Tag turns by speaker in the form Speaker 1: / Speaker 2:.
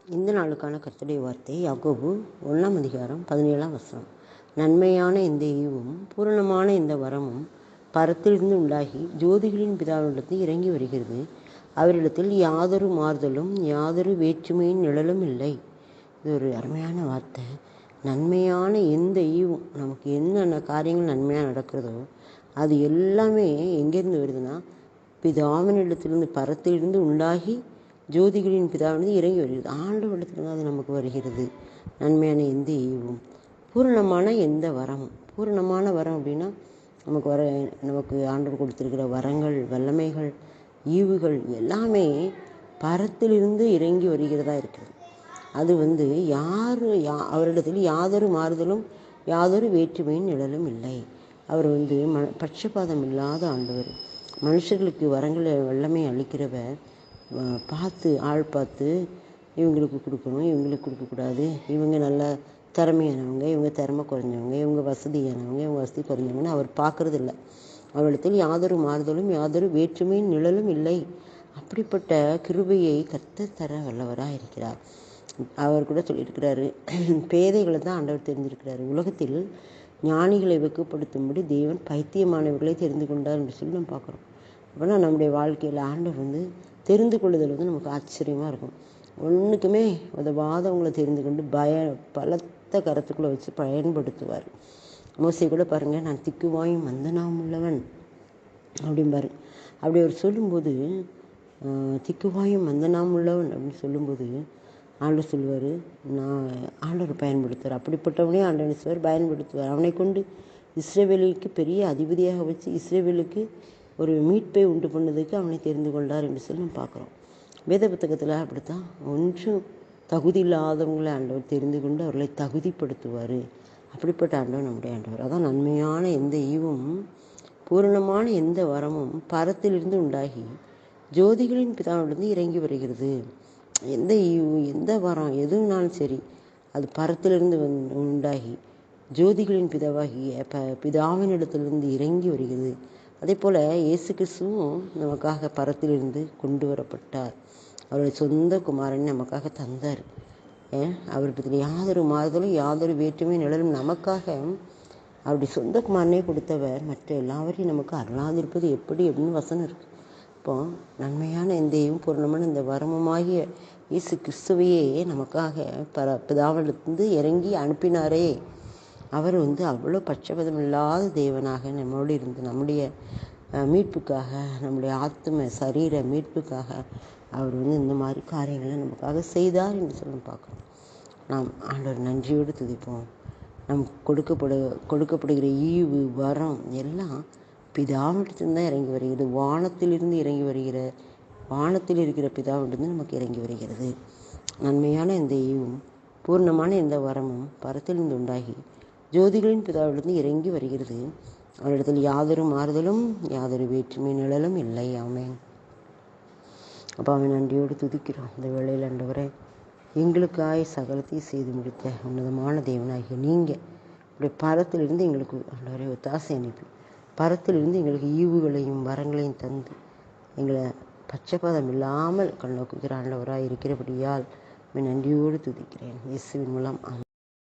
Speaker 1: இந்த நாளுக்கான கர்த்தருடைய வார்த்தை யாக்கோபு 1 அதிகாரம் 17 நன்மையான இந்த ஈவும் பூரணமான இந்த வரமும் பரத்திலிருந்து உண்டாகி ஜோதிகளின் பிதாவிடத்தில் இறங்கி வருகிறது. அவரிடத்தில் யாதொரு மாறுதலும் யாதொரு வேற்றுமையின் நிழலும் இல்லை. இது ஒரு அருமையான வார்த்தை. நன்மையான எந்த ஈவும், நமக்கு என்னென்ன காரியங்கள் நன்மையாக நடக்கிறதோ அது எல்லாமே எங்கேருந்து வருதுன்னா, பிதாவினிடத்திலிருந்து பரத்திலிருந்து உண்டாகி ஜோதிகளின் பிதாவிலிருந்து இறங்கி வருகிறது. ஆண்டவரிடத்திலிருந்து அது நமக்கு வருகிறது. நன்மையான எந்த ஈவும் பூரணமான எந்த வரமும். பூரணமான வரம் அப்படின்னா நமக்கு ஆண்டவர் கொடுத்திருக்கிற வரங்கள், வல்லமைகள், ஈவுகள் எல்லாமே பரத்திலிருந்து இறங்கி வருகிறதா இருக்கிறது. அது அவரிடத்தில் யாதொரு மாறுதலும் யாதொரு வேற்றுமையின் நிழலும் இல்லை. அவர் பட்சபாதம் இல்லாத ஆண்டவர். மனுஷர்களுக்கு வரங்களை வல்லமை அளிக்கிறவர். ஆள் பார்த்து இவங்களுக்கு கொடுக்கணும், இவங்களுக்கு கொடுக்கக்கூடாது, இவங்க நல்ல திறமையானவங்க, இவங்க திறமை குறைஞ்சவங்க, இவங்க வசதியானவங்க, இவங்க வசதி குறைஞ்சவங்கன்னு அவர் பார்க்கறது இல்லை. அவரிடத்தில் யாதொரு மாறுதலும் யாதொரு வேற்றுமையின் நிழலும் இல்லை. அப்படிப்பட்ட கிருபையை கர்த்தர் தர வல்லவராக இருக்கிறார். அவர் கூட சொல்லியிருக்கிறாரு, பேதைகளை தான் ஆண்டவர் தெரிஞ்சிருக்கிறாரு. உலகத்தில் ஞானிகளை வெட்கப்படுத்தும்படி தேவன் பைத்தியமானவர்களை தெரிந்து கொண்டார் என்று சொல்லி நம்ம பார்க்குறோம். அப்படின்னா நம்முடைய வாழ்க்கையில் ஆண்டவர் தெரிந்து கொள்ளுதல் நமக்கு ஆச்சரியமாக இருக்கும். ஒன்றுக்குமே உதவாதவங்களை தெரிந்து கொண்டு பலத்த கரத்துக்குள்ளே வச்சு பயன்படுத்துவார். மோசே கூட பாருங்கள், நான் திக்குவாயும் மந்தனாம் உள்ளவன் அப்படிம்பாரு. அப்படி அவர் சொல்லும்போது, திக்குவாயும் மந்தனாம் உள்ளவன் அப்படின்னு சொல்லும்போது ஆண்டவர் சொல்லுவார், நான் ஆண்டவர் பயன்படுத்துவார். அப்படிப்பட்டவனே ஆண்டவர் பயன்படுத்துவார். அவனை கொண்டு இஸ்ரவேலுக்கு பெரிய அதிபதியாக வச்சு இஸ்ரவேலுக்கு ஒரு மீட்பை உண்டு பண்ணதுக்கு அவனை தெரிந்து கொண்டார் என்று சொல்லி நம்ம பார்க்குறோம். வேத புத்தகத்தில் அப்படித்தான் ஒன்றும் தகுதி இல்லாதவங்களை ஆண்டவர் தெரிந்து கொண்டு அவர்களை தகுதிப்படுத்துவார். அப்படிப்பட்ட ஆண்டவர் நம்முடைய ஆண்டவர். அதான் நன்மையான எந்த ஈவும் பூரணமான எந்த வரமும் பரத்திலிருந்து உண்டாகி ஜோதிகளின் பிதாவிலிருந்து இறங்கி வருகிறது. எந்த ஈவு, எந்த வரம் எதுனாலும் சரி, அது பரத்திலிருந்து உண்டாகி ஜோதிகளின் பிதாவாகிய பிதாவினிடத்திலிருந்து இறங்கி வருகிறது. அதே போல் இயேசு கிறிஸ்துவும் நமக்காக பரத்திலிருந்து கொண்டு வரப்பட்டார். அவருடைய சொந்த குமாரன் நமக்காக தந்தார். அவருக்கு யாதொரு மாறுதலும் யாதொரு வேற்றுமை நிழலும் நமக்காக அவருடைய சொந்த குமாரனே கொடுத்தவர் மற்ற எல்லாவரையும் நமக்கு அருளாதிருப்பது எப்படி அப்படின்னு வசனம் இருக்குது. இப்போ நன்மையான இந்த ஈவும் பூரணமான இந்த வரமுமாகிய இயேசு கிறிஸ்துவையே நமக்காக பிதாவிலிருந்து இறங்கி அனுப்பினாரே. அவர் அவ்வளோ பட்சபாதம் இல்லாத தேவனாக நம்மளோடு இருந்து நம்முடைய மீட்புக்காக, நம்முடைய ஆத்ம சரீர மீட்புக்காக அவர் இந்த மாதிரி காரியங்களை நமக்காக செய்தார் என்று சொல்லி பார்க்குறோம். நாம் ஆண்டவர் நன்றியோடு துதிப்போம். கொடுக்கப்படுகிற ஈவு வரம் எல்லாம் பிதாவிடத்திலிருந்து தான் இறங்கி வருகிறது. வானத்திலிருந்து இறங்கி வருகிற, வானத்தில் இருக்கிற பிதாவிடத்திலிருந்து நமக்கு இறங்கி வருகிறது. நன்மையான இந்த ஈவும் பூர்ணமான இந்த வரமும் பரத்திலிருந்து உண்டாகி ஜோதிகளின் பிதாவிலிருந்து இறங்கி வருகிறது. அவரிடத்தில் யாதொரு மாறுதலும் யாதொரு வேற்றுமை நிழலும் இல்லை. ஆமென். அப்போ அவன் நன்றியோடு துதிக்கிறோம். இந்த வேளையில் ஆண்டவரே, எங்களுக்காய் சகலத்தையும் செய்து முடித்த உன்னதமான தேவனாகிய நீங்கள் இப்படி பரத்திலிருந்து எங்களுக்கு ஆண்டவரே ஒத்தாசை அனுப்பி பரத்திலிருந்து எங்களுக்கு ஈவுகளையும் வரங்களையும் தந்து எங்களை பட்சபாதம் இல்லாமல் கண்ணோக்குகிற ஆண்டவராக இருக்கிறபடியால் நன்றியோடு துதிக்கிறேன். இயேசுவின் மூலம்.